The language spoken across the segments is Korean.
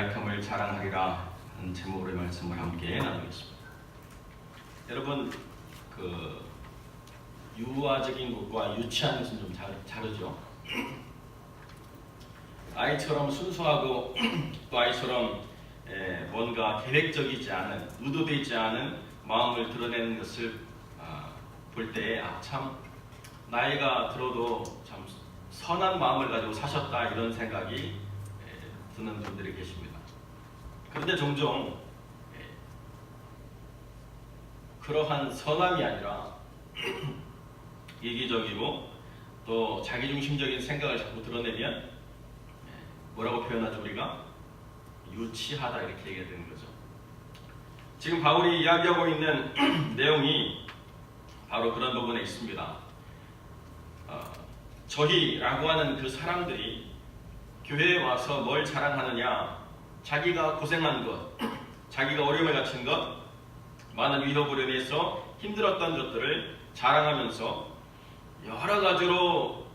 연약함을 자랑하리라 하는 제목으로의 말씀을 함께 나누겠습니다. 여러분, 유아적인 것과 유치한 것은 좀 다르죠. 아이처럼 순수하고 또 아이처럼 뭔가 계획적이지 않은, 의도되지 않은 마음을 드러내는 것을 볼 때에 참 나이가 들어도 참 선한 마음을 가지고 사셨다, 이런 생각이 드는 분들이 계십니다. 그런데 종종 그러한 선함이 아니라 이기적이고 또 자기중심적인 생각을 자꾸 드러내면 뭐라고 표현하죠? 우리가 유치하다, 이렇게 얘기해야 되는 거죠. 지금 바울이 이야기하고 있는 내용이 바로 그런 부분에 있습니다. 저희라고 하는 그 사람들이 교회에 와서 뭘 자랑하느냐? 자기가 고생한 것, 자기가 어려움에 갇힌 것, 많은 위협으로 인해서 힘들었던 것들을 자랑하면서 여러 가지로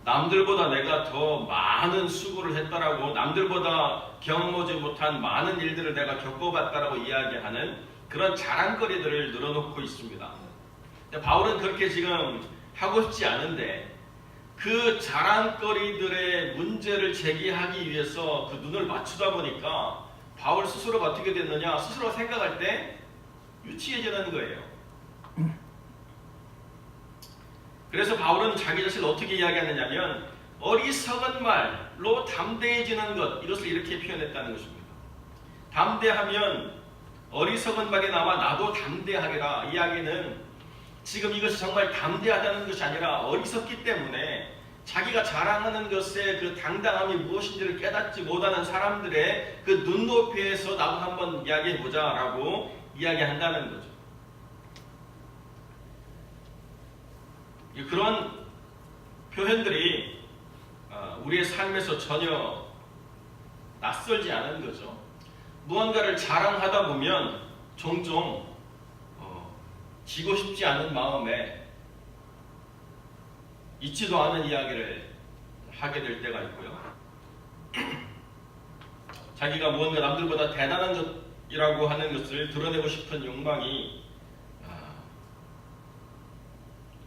남들보다 내가 더 많은 수고를 했다라고, 남들보다 경험하지 못한 많은 일들을 내가 겪어봤다라고 이야기하는 그런 자랑거리들을 늘어놓고 있습니다. 바울은 그렇게 지금 하고 싶지 않은데 그 자랑거리들의 문제를 제기하기 위해서 그 눈을 맞추다 보니까 바울 스스로가 어떻게 됐느냐? 스스로 생각할 때 유치해지는 거예요. 그래서 바울은 자기 자신을 어떻게 이야기하느냐면 어리석은 말로 담대해지는 것, 이것을 이렇게 표현했다는 것입니다. 담대하면 어리석은 말이 나와 나도 담대하리라. 이야기는 지금 이것이 정말 담대하다는 것이 아니라 어리석기 때문에 자기가 자랑하는 것의 그 당당함이 무엇인지를 깨닫지 못하는 사람들의 그 눈높이에서 나도 한번 이야기해보자 라고 이야기한다는 거죠. 그런 표현들이 우리의 삶에서 전혀 낯설지 않은 거죠. 무언가를 자랑하다 보면 종종 지고 싶지 않은 마음에 있지도 않은 이야기를 하게 될 때가 있고요. 자기가 무언가 남들보다 대단한 것이라고 하는 것을 드러내고 싶은 욕망이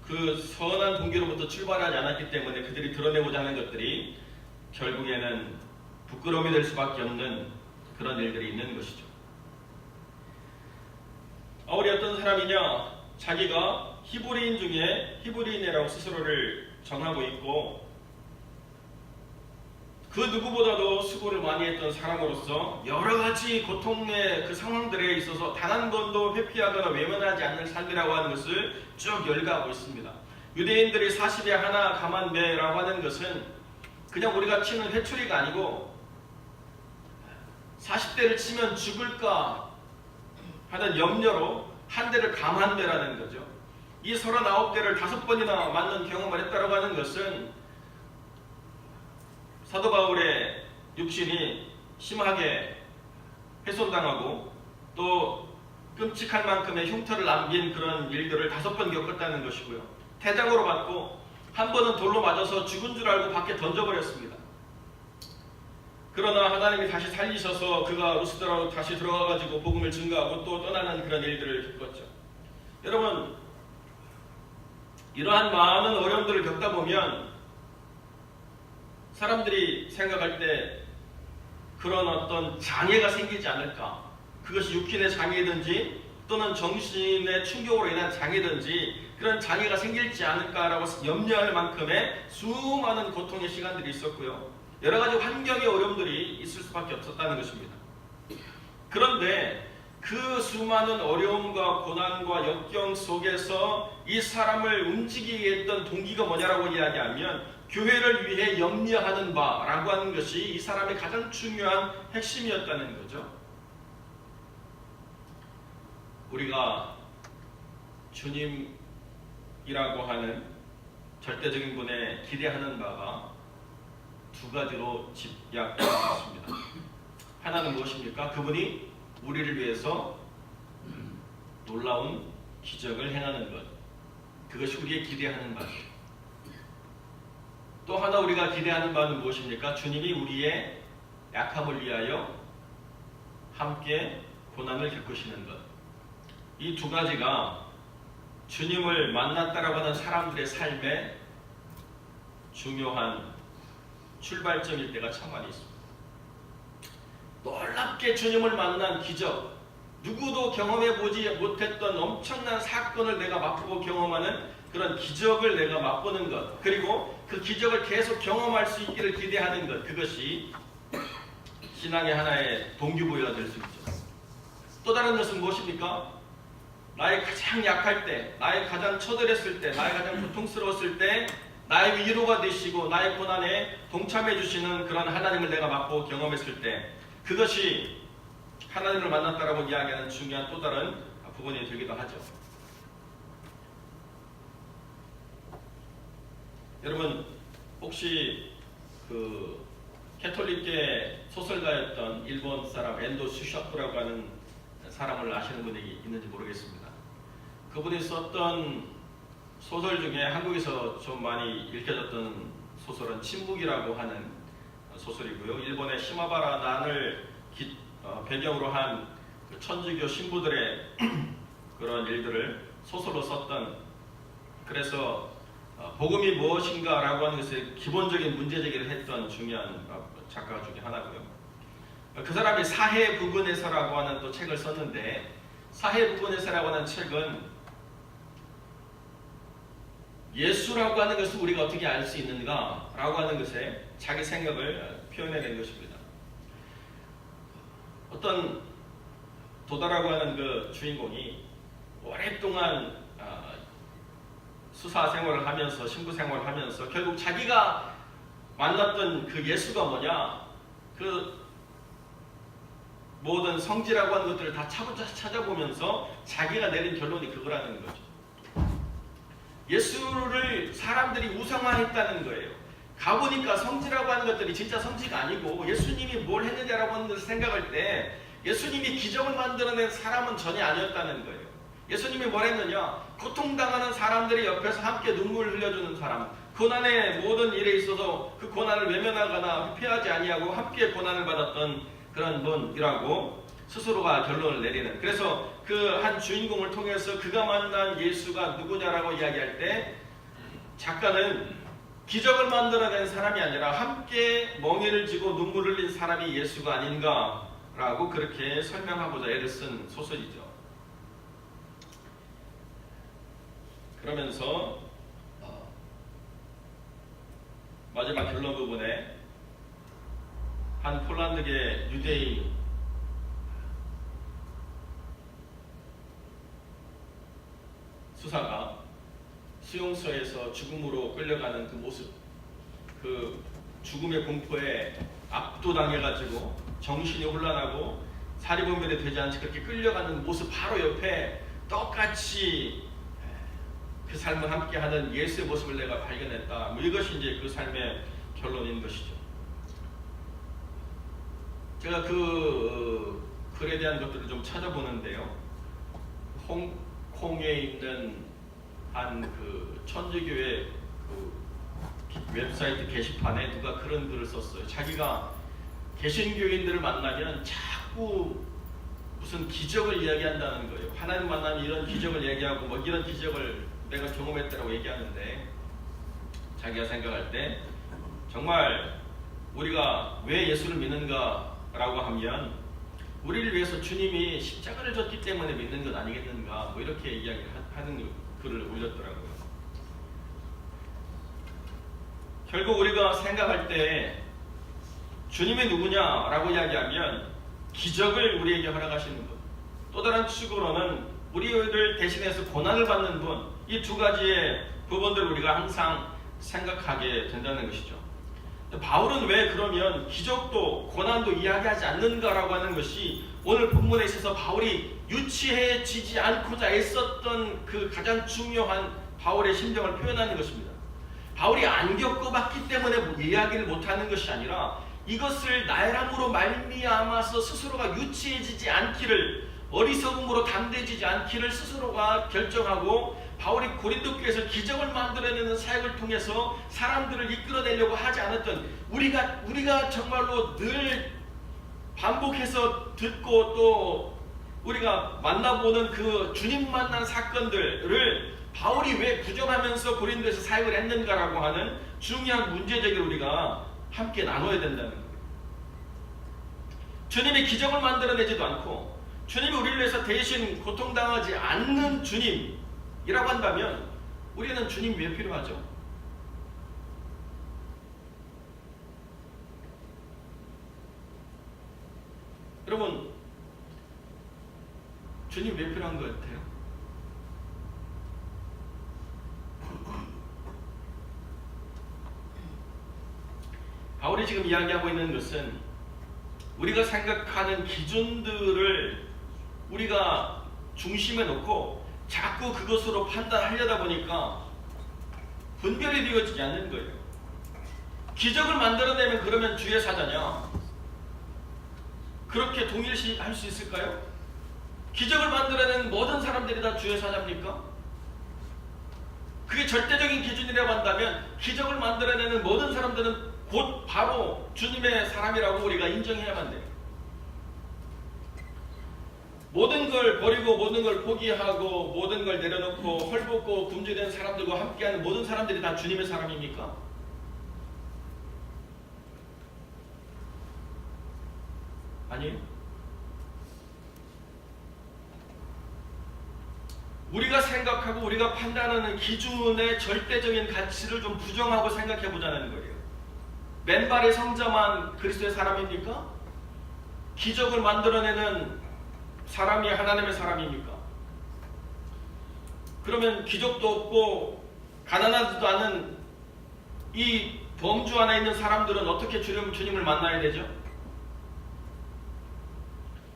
그 선한 동기로부터 출발하지 않았기 때문에 그들이 드러내고자 하는 것들이 결국에는 부끄러움이 될 수밖에 없는 그런 일들이 있는 것이죠. 바울이 어떤 사람이냐? 자기가 히브리인 중에 히브리인이라고 스스로를 정하고 있고 그 누구보다도 수고를 많이 했던 사람으로서 여러 가지 고통의 그 상황들에 있어서 단 한 번도 회피하거나 외면하지 않는 삶이라고 하는 것을 쭉 열거하고 있습니다. 유대인들이 40에 하나 감한매라고 하는 것은 그냥 우리가 치는 회초리가 아니고 40대를 치면 죽을까 하는 염려로 한 대를 감한매라는 거죠. 이 39대를 5번이나 맞는 경험을 했다고 하는 것은 사도 바울의 육신이 심하게 훼손당하고 또 끔찍한 만큼의 흉터를 남긴 그런 일들을 5번 겪었다는 것이고요. 태장으로 맞고 한 번은 돌로 맞아서 죽은 줄 알고 밖에 던져버렸습니다. 그러나 하나님이 다시 살리셔서 그가 루스드라로 다시 들어가가지고 복음을 증거하고 또 떠나는 그런 일들을 겪었죠. 여러분, 이러한 많은 어려움들을 겪다 보면 사람들이 생각할 때 그런 어떤 장애가 생기지 않을까? 그것이 육신의 장애든지 또는 정신의 충격으로 인한 장애든지 그런 장애가 생길지 않을까라고 염려할 만큼의 수많은 고통의 시간들이 있었고요. 여러 가지 환경의 어려움들이 있을 수밖에 없었다는 것입니다. 그런데 그 수많은 어려움과 고난과 역경 속에서 이 사람을 움직이게 했던 동기가 뭐냐라고 이야기하면 교회를 위해 염려하는 바라고 하는 것이 이 사람의 가장 중요한 핵심이었다는 거죠. 우리가 주님이라고 하는 절대적인 분에 기대하는 바가 두 가지로 집약되어 있습니다. 하나는 무엇입니까? 그분이 우리를 위해서 놀라운 기적을 행하는 것, 그것이 우리의 기대하는 바죠. 또 하나 우리가 기대하는 바는 무엇입니까? 주님이 우리의 약함을 위하여 함께 고난을 겪으시는 것. 이 두 가지가 주님을 만났다라고 하는 사람들의 삶에 중요한 출발점일 때가 참 많이 있습니다. 놀랍게 주님을 만난 기적, 누구도 경험해보지 못했던 엄청난 사건을 내가 맛보고 경험하는 그런 기적을 내가 맛보는 것, 그리고 그 기적을 계속 경험할 수 있기를 기대하는 것, 그것이 신앙의 하나의 동기부여가 될 수 있죠. 또 다른 것은 무엇입니까? 나의 가장 약할 때, 나의 가장 처절했을 때, 나의 가장 고통스러웠을 때 나의 위로가 되시고 나의 고난에 동참해 주시는 그런 하나님을 내가 맛보고 경험했을 때, 그것이 하나님을 만났다라고 이야기하는 중요한 또 다른 부분이 되기도 하죠. 여러분, 혹시 그 캐톨릭계 소설가였던 일본 사람 엔도 슈샤쿠라고 하는 사람을 아시는 분이 있는지 모르겠습니다. 그분이 썼던 소설 중에 한국에서 좀 많이 읽혀졌던 소설은 침묵이라고 하는 소설이고요. 일본의 시마바라 난을 배경으로 한 천주교 신부들의 그런 일들을 소설로 썼던, 그래서 복음이 무엇인가 라고 하는 것에 기본적인 문제제기를 했던 중요한 작가 중에 하나고요. 그 사람이 사해부근에서라고 하는 또 책을 썼는데, 사해부근에서라고 하는 책은 예수라고 하는 것을 우리가 어떻게 알 수 있는가 라고 하는 것에 자기 생각을 표현해낸 것입니다. 어떤 도다라고 하는 그 주인공이 오랫동안 수사 생활을 하면서 신부 생활을 하면서 결국 자기가 만났던 그 예수가 뭐냐, 그 모든 성지라고 하는 것들을 다 찾아보면서 자기가 내린 결론이 그거라는 거죠. 예수를 사람들이 우상화했다는 거예요. 가보니까 성지라고 하는 것들이 진짜 성지가 아니고 예수님이 뭘 했느냐라고 하는 것을 생각할 때 예수님이 기적을 만들어낸 사람은 전혀 아니었다는 거예요. 예수님이 뭘 했느냐? 고통당하는 사람들이 옆에서 함께 눈물을 흘려주는 사람, 고난의 모든 일에 있어서 그 고난을 외면하거나 회피하지 아니하고 함께 고난을 받았던 그런 분이라고 스스로가 결론을 내리는. 그래서 그 한 주인공을 통해서 그가 만난 예수가 누구냐라고 이야기할 때 작가는 기적을 만들어낸 사람이 아니라 함께 멍에를 쥐고 눈물을 흘린 사람이 예수가 아닌가라고 그렇게 설명하고자 애를 쓴 소설이죠. 그러면서 마지막 결론 부분에 한 폴란드계 유대인 수사가 수용소에서 죽음으로 끌려가는 그 모습, 그 죽음의 공포에 압도당해가지고 정신이 혼란하고 사리분별이 되지 않지 그렇게 끌려가는 모습 바로 옆에 똑같이 그 삶을 함께하는 예수의 모습을 내가 발견했다. 이것이 이제 그 삶의 결론인 것이죠. 제가 그 글에 대한 것들을 좀 찾아보는데요. 홍콩에 있는 한 그 천주교의 그 웹사이트 게시판에 누가 그런 글을 썼어요. 자기가 개신교인들을 만나면 자꾸 무슨 기적을 이야기한다는 거예요. 하나님 만나면 이런 기적을 얘기하고 뭐 이런 기적을 내가 경험했다고 얘기하는데, 자기가 생각할 때 정말 우리가 왜 예수를 믿는가라고 하면 우리를 위해서 주님이 십자가를 졌기 때문에 믿는 것 아니겠는가, 뭐 이렇게 이야기하는 글을 올렸더라고요. 결국 우리가 생각할 때 주님이 누구냐라고 이야기하면 기적을 우리에게 허락하시는 분, 또 다른 측으로는 우리를 대신해서 고난을 받는 분, 이 두 가지의 부분들을 우리가 항상 생각하게 된다는 것이죠. 바울은 왜 그러면 기적도 고난도 이야기하지 않는가라고 하는 것이 오늘 본문에 있어서 바울이 유치해지지 않고자 애썼던 그 가장 중요한 바울의 심정을 표현하는 것입니다. 바울이 안 겪어봤기 때문에 이야기를 못하는 것이 아니라 이것을 나열함으로 말미암아서 스스로가 유치해지지 않기를, 어리석음으로 담대해지지 않기를 스스로가 결정하고 바울이 고린도 교회에서 기적을 만들어내는 사역을 통해서 사람들을 이끌어내려고 하지 않았던, 우리가 정말로 늘 반복해서 듣고 또 우리가 만나보는 그 주님 만난 사건들을 바울이 왜 부정하면서 고린도에서 사역을 했는가라고 하는 중요한 문제제기를 우리가 함께 나눠야 된다는 거예요. 주님이 기적을 만들어내지도 않고 주님이 우리를 위해서 대신 고통당하지 않는 주님이라고 한다면 우리는 주님 왜 필요하죠? 여러분, 주님 왜 필요한 것 같아요? 바울이 지금 이야기하고 있는 것은 우리가 생각하는 기준들을 우리가 중심에 놓고 자꾸 그것으로 판단하려다 보니까 분별이 되어지지 않는 거예요. 기적을 만들어내면 그러면 주의 사자냐? 그렇게 동일시할 수 있을까요? 기적을 만들어내는 모든 사람들이 다 주의 사자입니까? 그게 절대적인 기준이라고 한다면 기적을 만들어내는 모든 사람들은 곧 바로 주님의 사람이라고 우리가 인정해야만 돼요. 모든 걸 버리고 모든 걸 포기하고 모든 걸 내려놓고 헐벗고 굶주린 사람들과 함께하는 모든 사람들이 다 주님의 사람입니까? 아니에요. 우리가 생각하고 우리가 판단하는 기준의 절대적인 가치를 좀 부정하고 생각해 보자는 거예요. 맨발의 성자만 그리스도의 사람입니까? 기적을 만들어내는 사람이 하나님의 사람입니까? 그러면 기적도 없고 가난하지도 않은 이 범주 안에 있는 사람들은 어떻게 주님을 만나야 되죠?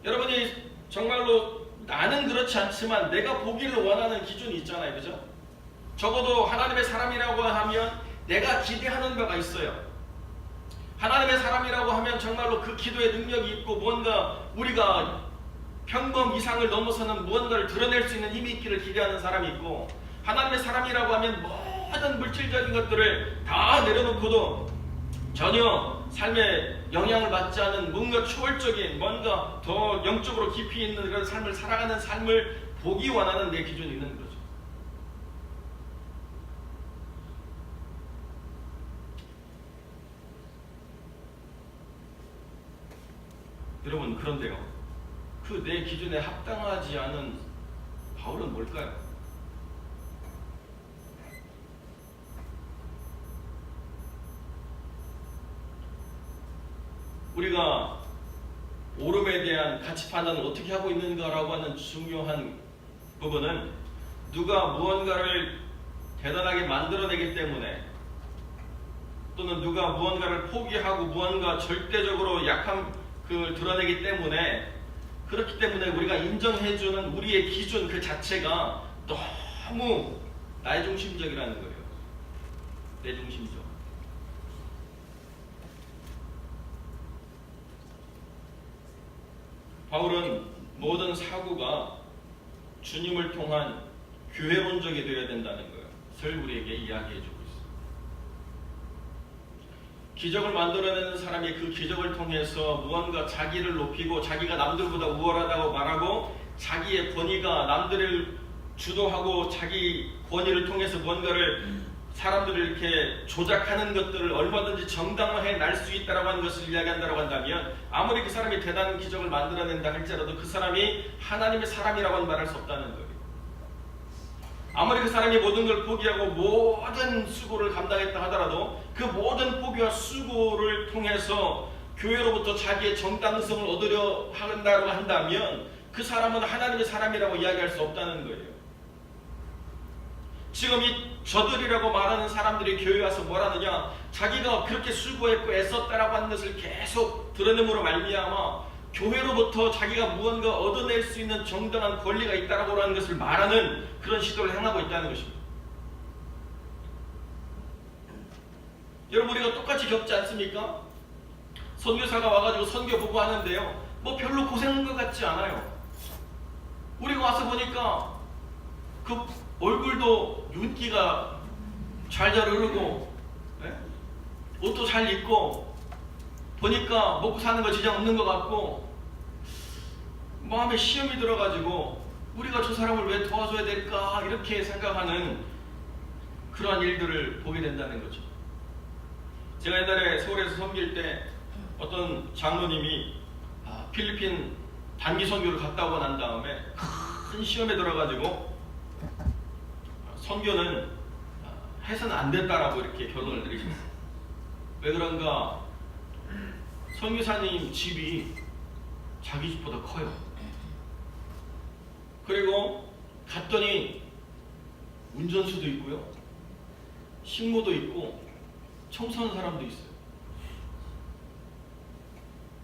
여러분이 정말로 나는 그렇지 않지만 내가 보기를 원하는 기준이 있잖아요. 그죠? 적어도 하나님의 사람이라고 하면 내가 기대하는 바가 있어요. 하나님의 사람이라고 하면 정말로 그 기도의 능력이 있고 뭔가 우리가 평범 이상을 넘어서는 무언가를 드러낼 수 있는 힘이 있기를 기대하는 사람이 있고, 하나님의 사람이라고 하면 모든 물질적인 것들을 다 내려놓고도 전혀 삶에 영향을 받지 않은 뭔가 초월적인 뭔가 더 영적으로 깊이 있는 그런 삶을 살아가는 삶을 보기 원하는 내 기준이 있는 거죠. 여러분, 그런데요, 그 내 기준에 합당하지 않은 바울은 뭘까요? 우리가 옳음에 대한 가치 판단을 어떻게 하고 있는가라고 하는 중요한 부분은 누가 무언가를 대단하게 만들어내기 때문에 또는 누가 무언가를 포기하고 무언가 절대적으로 약함 그 드러내기 때문에, 그렇기 때문에 우리가 인정해주는 우리의 기준 그 자체가 너무 나의 중심적이라는 거예요. 내 중심적. 바울은 모든 사고가 주님을 통한 교회론적이 되어야 된다는 것을 우리에게 이야기해주고 있습니다. 기적을 만들어내는 사람이 그 기적을 통해서 무언가 자기를 높이고 자기가 남들보다 우월하다고 말하고 자기의 권위가 남들을 주도하고 자기 권위를 통해서 무언가를 사람들을 이렇게 조작하는 것들을 얼마든지 정당화해 날 수 있다고 하는 것을 이야기한다고 한다면, 아무리 그 사람이 대단한 기적을 만들어낸다 할지라도 그 사람이 하나님의 사람이라고는 말할 수 없다는 거예요. 아무리 그 사람이 모든 걸 포기하고 모든 수고를 감당했다 하더라도 그 모든 포기와 수고를 통해서 교회로부터 자기의 정당성을 얻으려 한다고 한다면 그 사람은 하나님의 사람이라고 이야기할 수 없다는 거예요. 지금 이 저들이라고 말하는 사람들이 교회에 와서 뭘 하느냐, 자기가 그렇게 수고했고 애썼다라고 하는 것을 계속 드러냄으로 말미암아 교회로부터 자기가 무언가 얻어낼 수 있는 정당한 권리가 있다라고 하는 것을 말하는 그런 시도를 행하고 있다는 것입니다. 여러분, 우리가 똑같이 겪지 않습니까? 선교사가 와가지고 선교 보고 하는데요, 뭐 별로 고생한 것 같지 않아요. 우리가 와서 보니까 그 얼굴도 윤기가 잘잘 흐르고, 옷도 잘 입고 보니까 먹고 사는 거 지장 없는 것 같고 마음에 시험이 들어가지고 우리가 저 사람을 왜 도와줘야 될까 이렇게 생각하는 그러한 일들을 보게 된다는 거죠. 제가 옛날에 서울에서 섬길 때 어떤 장로님이 필리핀 단기 선교를 갔다 오고 난 다음에 큰 시험에 들어가지고 선교는 해서는 안 됐다라고 이렇게 결론을 내리셨어요. 왜 그런가? 선교사님 집이 자기 집보다 커요. 그리고 갔더니 운전수도 있고요, 식모도 있고, 청소하는 사람도 있어요.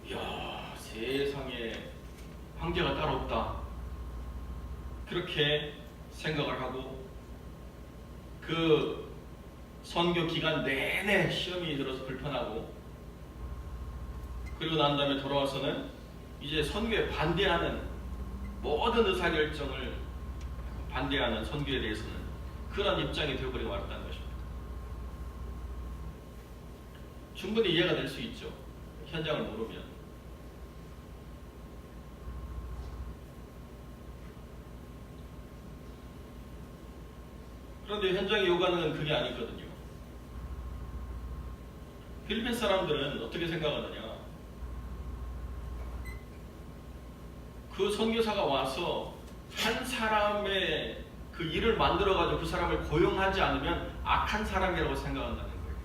이야, 세상에 황제가 따로 없다. 그렇게 생각을 하고 그 선교 기간 내내 시험이 들어서 불편하고, 그리고 난 다음에 돌아와서는 이제 선교에 반대하는 모든 의사결정을 반대하는 선교에 대해서는 그런 입장이 되어버리고 말았다는 것입니다. 충분히 이해가 될 수 있죠. 현장을 모르면. 그런데 현장이 요구하는 건 그게 아니거든요. 필리핀 사람들은 어떻게 생각하느냐? 그 선교사가 와서 한 사람의 그 일을 만들어가지고 그 사람을 고용하지 않으면 악한 사람이라고 생각한다는 거예요.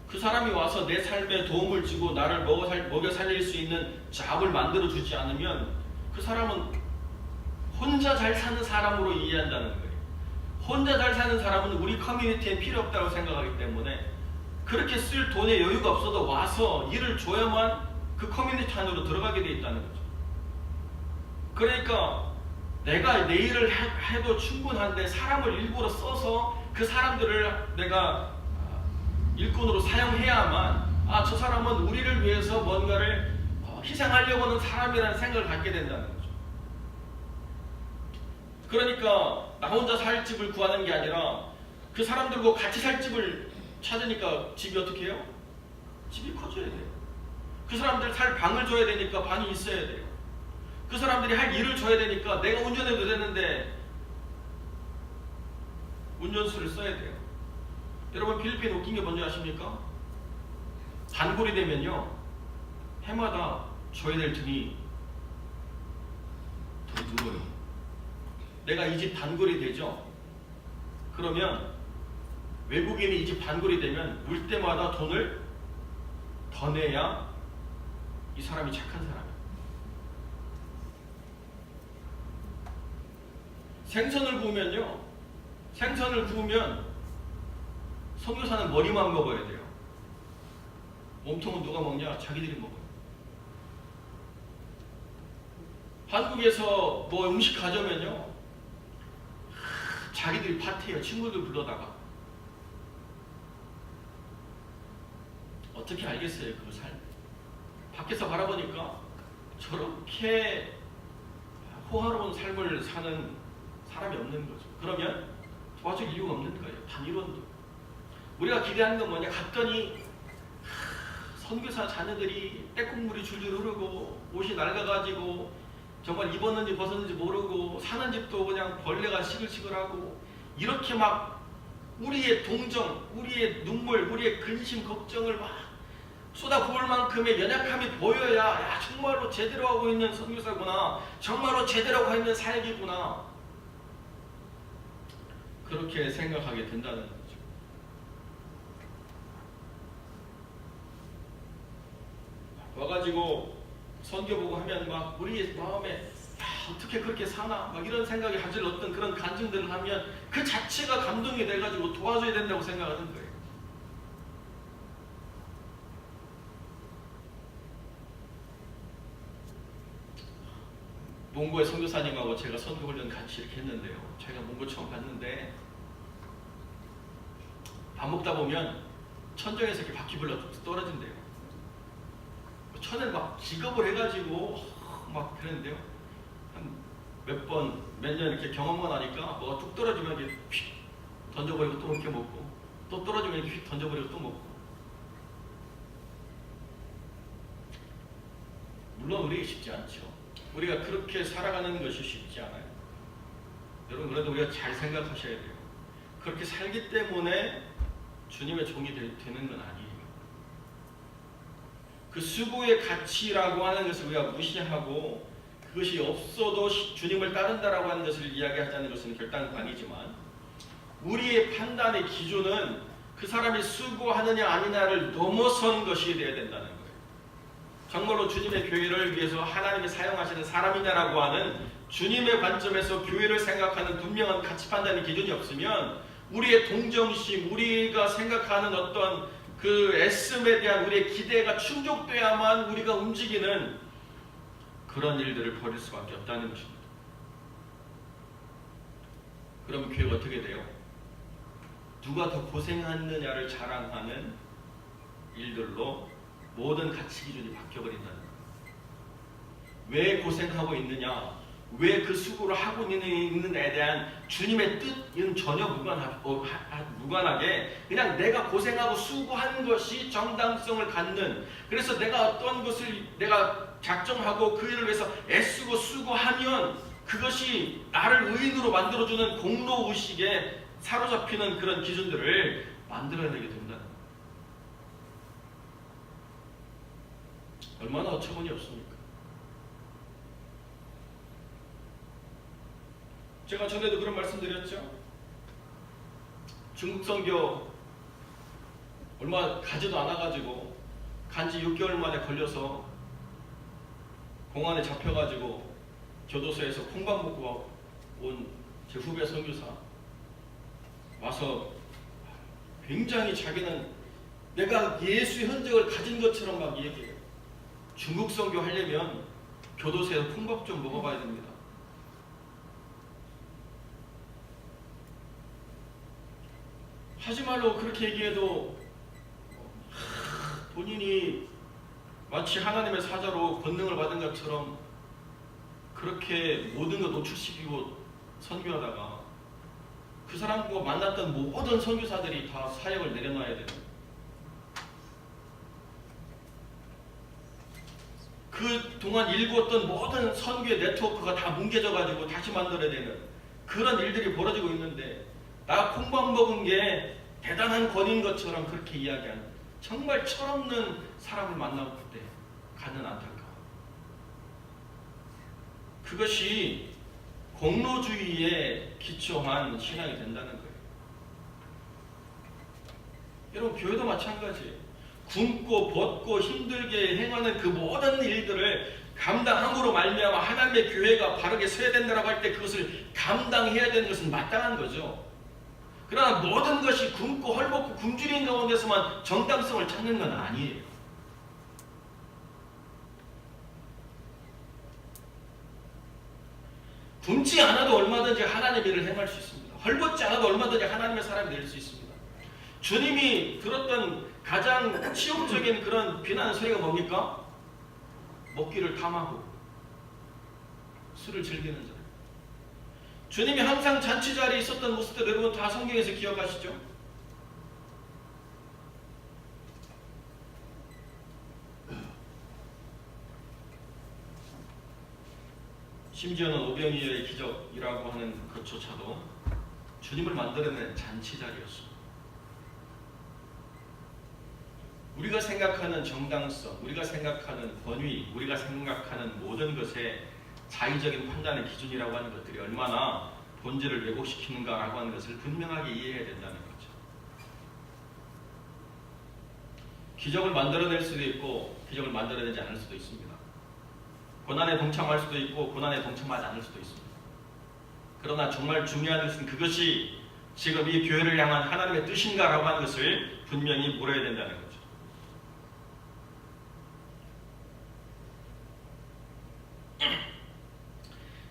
그 사람이 와서 내 삶에 도움을 주고 나를 먹여 살릴 수 있는 잡을 만들어주지 않으면 그 사람은 혼자 잘 사는 사람으로 이해한다는 거예요. 혼자 잘 사는 사람은 우리 커뮤니티에 필요 없다고 생각하기 때문에 그렇게 쓸 돈의 여유가 없어도 와서 일을 줘야만 그 커뮤니티 안으로 들어가게 돼 있다는 거죠. 그러니까 내가 내 일을 해도 충분한데 사람을 일부러 써서 그 사람들을 내가 일꾼으로 사용해야만 저 사람은 우리를 위해서 뭔가를 희생하려고 하는 사람이라는 생각을 갖게 된다는 거죠. 그러니까 나 혼자 살 집을 구하는 게 아니라 그 사람들과 같이 살 집을 찾으니까 집이 어떻게 해요? 집이 커져야 돼요. 그 사람들 살 방을 줘야 되니까 방이 있어야 돼요. 그 사람들이 할 일을 줘야 되니까 내가 운전해도 되는데 운전수를 써야 돼요. 여러분, 필리핀 웃긴 게 뭔지 아십니까? 단골이 되면요, 해마다 줘야 될 돈이 더 늘어요. 내가 이 집 단골이 되죠? 그러면 외국인이 이 집 단골이 되면 물 때마다 돈을 더 내야 이 사람이 착한 사람이에요. 생선을 구우면요, 생선을 구우면 선교사는 머리만 먹어야 돼요. 몸통은 누가 먹냐? 자기들이 먹어요. 한국에서 뭐 음식 가져오면요, 자기들이 파티해요. 친구들 불러다가. 어떻게 알겠어요, 그 삶? 밖에서 바라보니까 저렇게 호화로운 삶을 사는 사람이 없는 거죠. 그러면 도와줄 이유가 없는 거예요. 단일원도. 우리가 기대하는 건 뭐냐? 갔더니 선교사 자녀들이 떼국물이 줄줄 흐르고 옷이 낡아가지고 정말 입었는지 벗었는지 모르고 사는 집도 그냥 벌레가 시글시글하고 이렇게 막 우리의 동정, 우리의 눈물, 우리의 근심, 걱정을 막 쏟아부을 만큼의 연약함이 보여야 야, 정말로 제대로 하고 있는 선교사구나, 정말로 제대로 하고 있는 삶이구나, 그렇게 생각하게 된다는 거죠. 와가지고 선교 보고 하면 막 우리의 마음에 어떻게 그렇게 사나 막 이런 생각이 가질 어떤 그런 간증들을 하면 그 자체가 감동이 돼가지고 도와줘야 된다고 생각하는 거예요. 몽고의 선교사님하고 제가 선교훈련 같이 이렇게 했는데요. 제가 몽고 처음 갔는데 밥 먹다 보면 천정에서 이렇게 바퀴벌레 떨어진대요. 천을 막 기겁을 해가지고 막 그랬는데요. 한 몇 년 이렇게 경험만 하니까 뭐가 뚝 떨어지면 이렇게 휙 던져버리고 또 이렇게 먹고, 또 떨어지면 이렇게 휙 던져버리고 또 먹고. 물론 우리 쉽지 않죠. 우리가 그렇게 살아가는 것이 쉽지 않아요. 여러분, 그래도 우리가 잘 생각하셔야 돼요. 그렇게 살기 때문에 주님의 종이 되는 건 아니에요. 그 수고의 가치라고 하는 것을 우리가 무시하고 그것이 없어도 주님을 따른다라고 하는 것을 이야기하자는 것은 결단관이지만, 우리의 판단의 기준은 그 사람이 수고하느냐 아니냐를 넘어선 것이 되어야 된다는 거예요. 정말로 주님의 교회를 위해서 하나님이 사용하시는 사람이냐라고 하는 주님의 관점에서 교회를 생각하는 분명한 가치 판단의 기준이 없으면, 우리의 동정심, 우리가 생각하는 어떤 그 애씀에 대한 우리의 기대가 충족돼야만 우리가 움직이는 그런 일들을 벌일 수밖에 없다는 것입니다. 그럼 교회가 어떻게 돼요? 누가 더 고생했느냐를 자랑하는 일들로 모든 가치 기준이 바뀌어버린다는 거예요. 왜 고생하고 있느냐, 왜 그 수고를 하고 있는 데 대한 주님의 뜻은 전혀 무관하게 그냥 내가 고생하고 수고한 것이 정당성을 갖는, 그래서 내가 어떤 것을 내가 작정하고 그 일을 위해서 애쓰고 수고하면 그것이 나를 의인으로 만들어주는 공로의식에 사로잡히는 그런 기준들을 만들어내게 된다는 거예요. 얼마나 어처구니 없습니까? 제가 전에도 그런 말씀 드렸죠. 중국 선교 얼마 가지도 않아가지고 간지 6개월 만에 걸려서 공안에 잡혀가지고 교도소에서 콩밥 먹고 온 제 후배 선교사 와서 굉장히 자기는 내가 예수의 흔적을 가진 것처럼 막 얘기해요. 중국 선교 하려면 교도소에서 콩밥 좀 먹어봐야 됩니다. 하지 말라고 그렇게 얘기해도 본인이 마치 하나님의 사자로 권능을 받은 것처럼 그렇게 모든 걸 노출시키고 선교하다가 그 사람과 만났던 모든 선교사들이 다 사역을 내려놔야 돼요. 그 동안 일구었던 모든 선교의 네트워크가 다 뭉개져가지고 다시 만들어야 되는 그런 일들이 벌어지고 있는데, 나 콩밥 먹은 게 대단한 권위인 것처럼 그렇게 이야기하는, 정말 철없는 사람을 만나고 그때 가는 안타까움. 그것이 공로주의에 기초한 신앙이 된다는 거예요. 여러분, 교회도 마찬가지예요. 굶고 벗고 힘들게 행하는 그 모든 일들을 감당함으로 말미암아 하나님의 교회가 바르게 서야 된다고 할 때 그것을 감당해야 되는 것은 마땅한 거죠. 그러나 모든 것이 굶고 헐벗고 굶주린 가운데서만 정당성을 찾는 건 아니에요. 굶지 않아도 얼마든지 하나님의 일을 행할 수 있습니다. 헐벗지 않아도 얼마든지 하나님의 사람이 될 수 있습니다. 주님이 들었던 가장 치욕적인 그런 비난 소리가 뭡니까? 먹기를 탐하고 술을 즐기는 자. 주님이 항상 잔치 자리에 있었던 모습들 여러분 다 성경에서 기억하시죠? 심지어는 오병이어의 기적이라고 하는 것조차도 주님을 만들어낸 잔치 자리였습니다. 우리가 생각하는 정당성, 우리가 생각하는 권위, 우리가 생각하는 모든 것의 자의적인 판단의 기준이라고 하는 것들이 얼마나 본질을 왜곡시키는가라고 하는 것을 분명하게 이해해야 된다는 거죠. 기적을 만들어낼 수도 있고 기적을 만들어내지 않을 수도 있습니다. 고난에 동참할 수도 있고 고난에 동참하지 않을 수도 있습니다. 그러나 정말 중요한 것은 그것이 지금 이 교회를 향한 하나님의 뜻인가라고 하는 것을 분명히 물어야 된다는 거죠.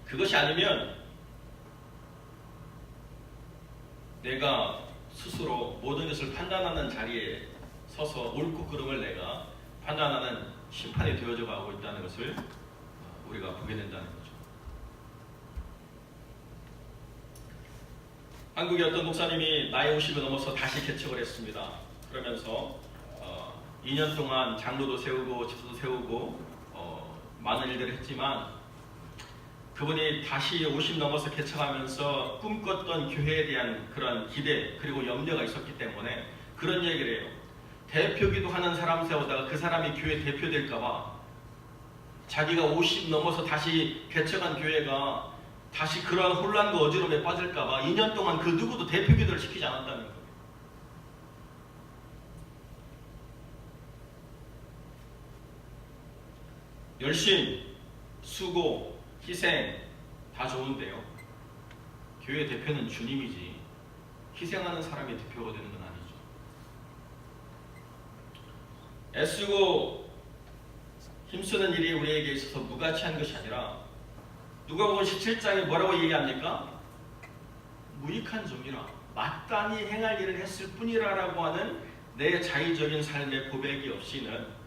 그것이 아니면 내가 스스로 모든 것을 판단하는 자리에 서서 옳고 그름을 내가 판단하는 심판이 되어져 가고 있다는 것을 우리가 보게 된다는 거죠. 한국의 어떤 목사님이 나이 50을 넘어서 다시 개척을 했습니다. 그러면서 2년 동안 장로도 세우고 집도 세우고 많은 일들을 했지만 그분이 다시 50 넘어서 개척하면서 꿈꿨던 교회에 대한 그런 기대 그리고 염려가 있었기 때문에 그런 얘기를 해요. 대표기도 하는 사람 세우다가 그 사람이 교회 대표 될까봐 자기가 50 넘어서 다시 개척한 교회가 다시 그러한 혼란과 어지러움에 빠질까봐 2년 동안 그 누구도 대표기도를 시키지 않았다는 거예요. 열심, 수고, 희생 다 좋은데요. 교회 대표는 주님이지 희생하는 사람이 대표가 되는 건 아니죠. 애쓰고 힘쓰는 일이 우리에게 있어서 무가치한 것이 아니라 누가복음 17장에 뭐라고 얘기합니까? 무익한 종이라 마땅히 행할 일을 했을 뿐이라라고 하는 내 자의적인 삶의 고백이 없이는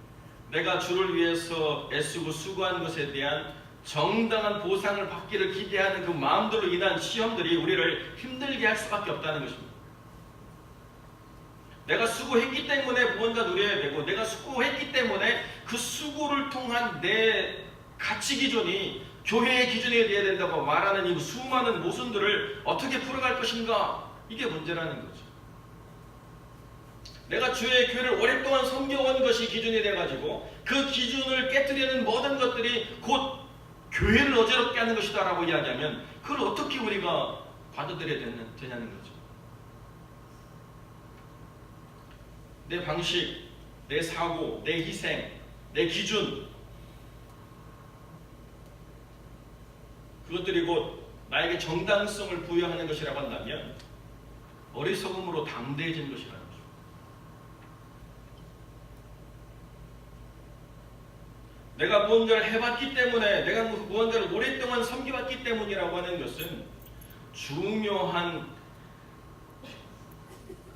내가 주를 위해서 애쓰고 수고한 것에 대한 정당한 보상을 받기를 기대하는 그 마음들로 인한 시험들이 우리를 힘들게 할 수밖에 없다는 것입니다. 내가 수고했기 때문에 무언가 누려야 되고 내가 수고했기 때문에 그 수고를 통한 내 가치 기준이 교회의 기준이 되어야 된다고 말하는 이 수많은 모순들을 어떻게 풀어갈 것인가, 이게 문제라는 거죠. 내가 주의 교회를 오랫동안 섬겨온 것이 기준이 돼가지고 그 기준을 깨뜨리는 모든 것들이 곧 교회를 어지럽게 하는 것이다 라고 이야기하면 그걸 어떻게 우리가 받아들여야 되냐는 거죠. 내 방식, 내 사고, 내 희생, 내 기준, 그것들이 곧 나에게 정당성을 부여하는 것이라고 한다면 어리석음으로 담대해진 것이라는 거죠. 내가 무언가를 해봤기 때문에, 내가 무언가를 오랫동안 섬겨왔기 때문이라고 하는 것은 중요한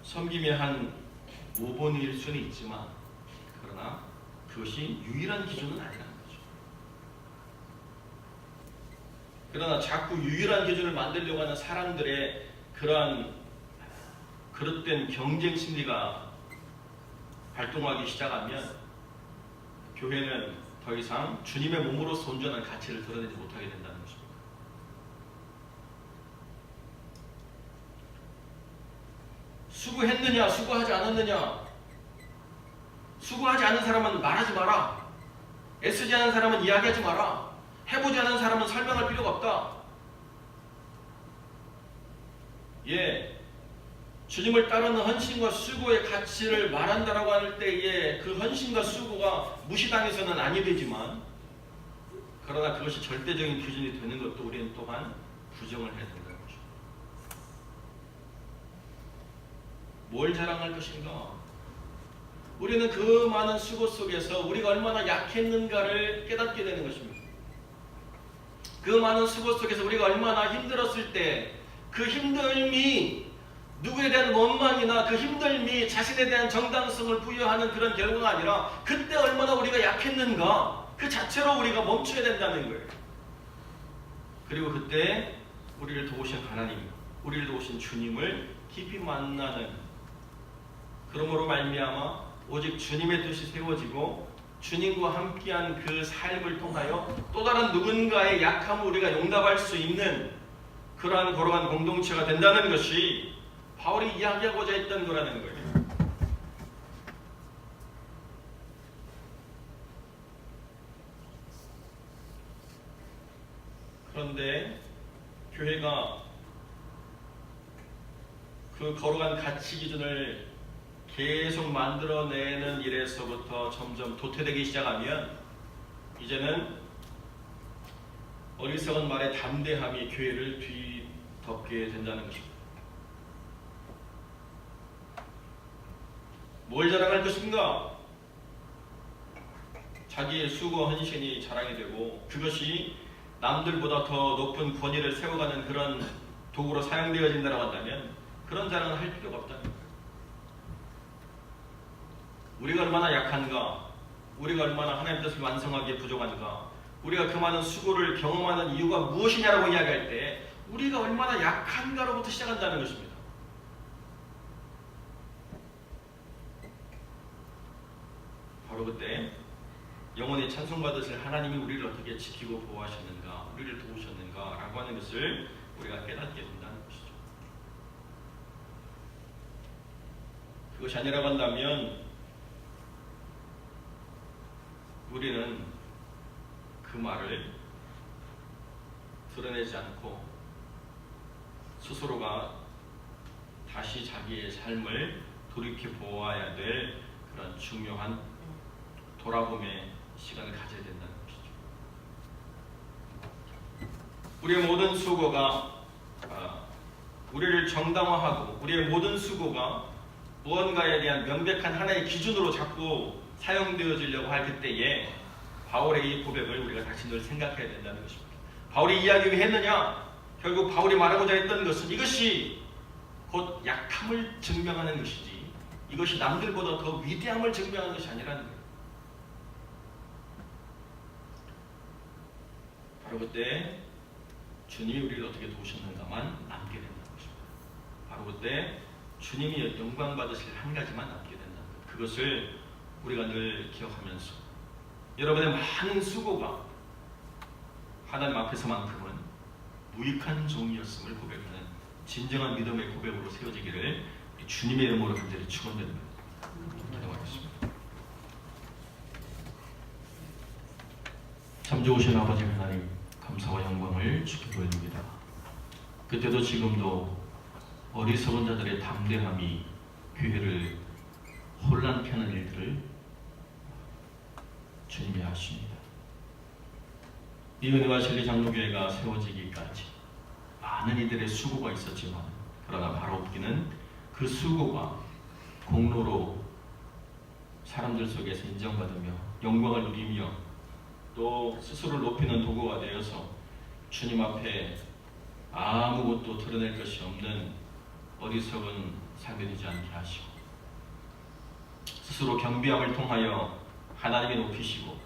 섬김의 한 모본일 수는 있지만, 그러나 그것이 유일한 기준은 아니라는 거죠. 그러나 자꾸 유일한 기준을 만들려고 하는 사람들의 그러한 그릇된 경쟁 심리가 발동하기 시작하면 교회는 더 이상 주님의 몸으로서 온전한 가치를 드러내지 못하게 된다는 것입니다. 수고했느냐, 수고하지 않았느냐. 수고하지 않은 사람은 말하지 마라. 애쓰지 않은 사람은 이야기하지 마라. 해보지 않은 사람은 설명할 필요가 없다. 주님을 따르는 헌신과 수고의 가치를 말한다라고 할 때에 그 헌신과 수고가 무시당해서는 아니 되지만, 그러나 그것이 절대적인 기준이 되는 것도 우리는 또한 부정을 해야 된다는 것입니다. 뭘 자랑할 것인가? 우리는 그 많은 수고 속에서 우리가 얼마나 약했는가를 깨닫게 되는 것입니다. 그 많은 수고 속에서 우리가 얼마나 힘들었을 때 그 힘듦이 누구에 대한 원망이나 그 힘듦이 자신에 대한 정당성을 부여하는 그런 결과가 아니라 그때 얼마나 우리가 약했는가 그 자체로 우리가 멈춰야 된다는 거예요. 그리고 그때 우리를 도우신 하나님, 우리를 도우신 주님을 깊이 만나는, 그러므로 말미암아 오직 주님의 뜻이 세워지고 주님과 함께한 그 삶을 통하여 또 다른 누군가의 약함을 우리가 용납할 수 있는 그러한 걸어간 공동체가 된다는 것이 바울이 이야기하고자 했던 거라는 거예요. 그런데 교회가 그 걸어간 가치 기준을 계속 만들어내는 일에서부터 점점 도태되기 시작하면 이제는 어리석은 말의 담대함이 교회를 뒤덮게 된다는 것입니다. 뭘 자랑할 것인가? 자기의 수고 헌신이 자랑이 되고 그것이 남들보다 더 높은 권위를 세워가는 그런 도구로 사용되어진다고 한다면 그런 자랑은 할 필요가 없다는 거예요. 우리가 얼마나 약한가, 우리가 얼마나 하나님 뜻을 완성하기에 부족한가, 우리가 그 많은 수고를 경험하는 이유가 무엇이냐라고 이야기할 때 우리가 얼마나 약한가로부터 시작한다는 것입니다. 바로 그때 영원히 찬송받으실 하나님이 우리를 어떻게 지키고 보호하셨는가, 우리를 도우셨는가 라고 하는 것을 우리가 깨닫게 된다는 것이죠. 그것이 아니라고 한다면 우리는 그 말을 드러내지 않고 스스로가 다시 자기의 삶을 돌이켜 보아야 될 그런 중요한 돌아봄의 시간을 가져야 된다는 것이죠. 우리의 모든 수고가 우리를 정당화하고 우리의 모든 수고가 무언가에 대한 명백한 하나의 기준으로 자꾸 사용되어지려고 할 그때에 바울의 이 고백을 우리가 다시 늘 생각해야 된다는 것입니다. 바울이 이야기 왜 했느냐? 결국 바울이 말하고자 했던 것은 이것이 곧 약함을 증명하는 것이지 이것이 남들보다 더 위대함을 증명하는 것이 아니라는 거예요. 바로 그때 주님이 우리를 어떻게 도우셨는가만 남게 된다는 것입니다. 바로 그때 주님이 영광 받으실 한 가지만 남게 된다는 것. 그것을 우리가 늘 기억하면서 여러분의 많은 수고가 하나님 앞에서만큼은 무익한 종이었음을 고백하는 진정한 믿음의 고백으로 세워지기를 주님의 이름으로 간절히 축원드립니다. 기도하겠습니다. 참 좋으신 아버지 하나님, 감사와 영광을 주께 돌립니다. 그때도 지금도 어리석은 자들의 담대함이 교회를 혼란케 하는 일들을 주님이 하십니다. 이 은혜와 진리 장로교회가 세워지기까지 많은 이들의 수고가 있었지만 그러나 바로 없기는 그 수고가 공로로 사람들 속에서 인정받으며 영광을 누리며 또 스스로를 높이는 도구가 되어서 주님 앞에 아무것도 드러낼 것이 없는 어리석은 삶이 되지 않게 하시고 스스로 경비함을 통하여 하나님이 높이시고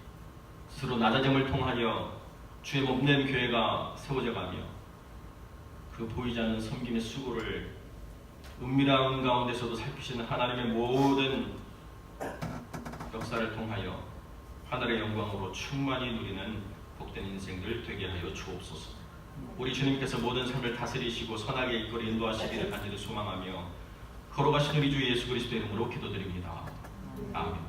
스스로 낮아짐을 통하여 주의 몸된 교회가 세워져 가며 그 보이지 않는 섬김의 수고를 은밀한 가운데서도 살피시는 하나님의 모든 역사를 통하여 하늘의 영광으로 충만히 누리는 복된 인생들 되게 하여 주옵소서. 우리 주님께서 모든 삶을 다스리시고 선하게 이끌어 인도하시기를 간절히 소망하며 걸어가신 우리 주 예수 그리스도의 이름으로 기도드립니다. 아멘.